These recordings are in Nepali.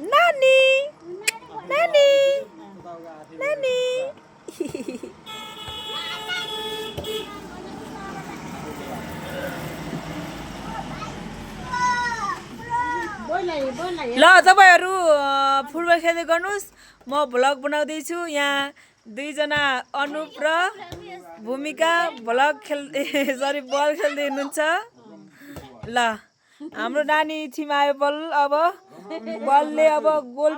नानी नानी नानी ल तपाईहरु फुटबल खेल्दै गर्नुस् म भ्लग बनाउँदैछु यहाँ दुईजना अनुप र भूमिका भ्लग सरी बल खेल्दै हुनुहुन्छ ल हाम्रो नानी छिमायो बल अब बलले अब गोल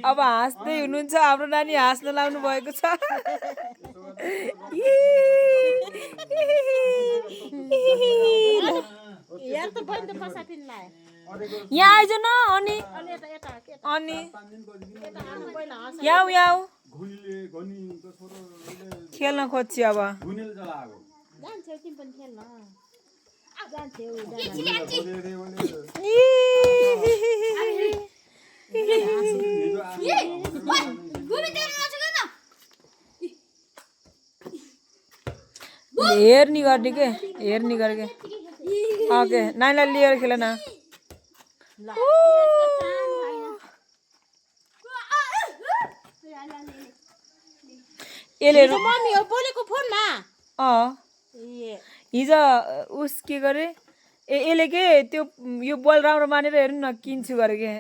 अब हाँस्दै हुनुहुन्छ हाम्रो नानी हाँस्न लाग्नु भएको छ यहाँ आइज न अनि अनि याउ याउ खेल्न खोज्छु अब हेर्ने गर्ने के हेर्ने गरे ओके नानीलाई लिएर खेल न यसले मम्मी हो बोलेको फोनमा हिजो उस के गरे यसले के त्यो यो बल राम्रो मानेर हेर्नु न किन्छु गरे के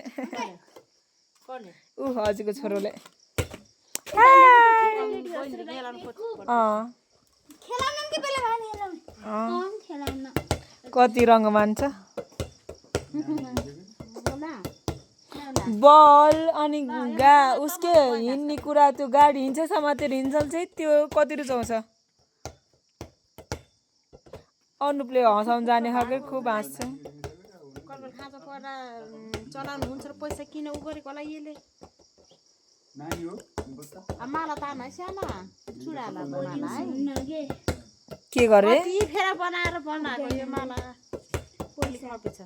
ऊ हजुरको छोरोले कति रङ मान्छ बल अनि उसके हिँड्ने कुरा त्यो गाडी हिँड्छ समातेर हिँड्छल चाहिँ त्यो कति रुचाउँछ अनुपले हँसाउनु जाने खालको खुब हाँस्छ चलाउनु हुन्छ र पैसा किन उ गरेको होला यसले माला तामा साना चुडाला माला है के गरे यी फेर बनाएर बनाएको यो माला पैसा छ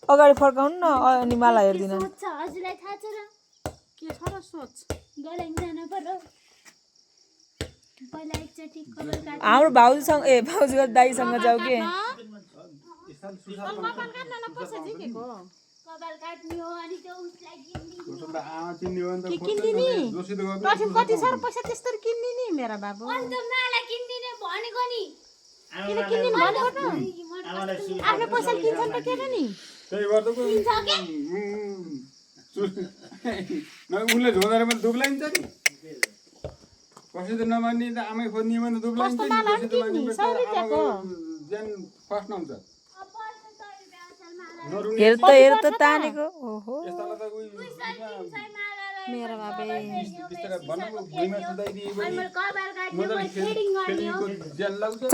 अगाडि फर्काउनु न अनि माला हेर्दिन हजुरलाई थाहा छ र के छ र सोच गलैङ जान पर्यो पहिला एकचोटि कपाल काट्नु हाम्रो भाउजूसँग ए भाउजूको दाइसँग जाऊ के कपाल काट्न न पैसा झिकेको कपाल काट्नु हो अनि त्यो उसलाई किन्दिनी कति सर पैसा त्यस्तो किन्दिनी मेरा बाबु अन्त माला किन्दिने भनेको नि किन किन्दिन भनेको त आफ्नो पैसा किन्छन् त के र नि त्यही गर्दा उसले झोदाएर पनि दुब्लाइन्छ नि कसै त नमान्ने त आमै खोज्ने भने दुब्लाइन्छ नि ज्यान फर्स्ट आउँछ हेर त तानेको ओहो मेरा बाबे बिस्तारै भन्नु भुइँमा सुताइदिए पनि कपाल काट्नु थ्रेडिङ गर्ने हो ज्यान लाग्छ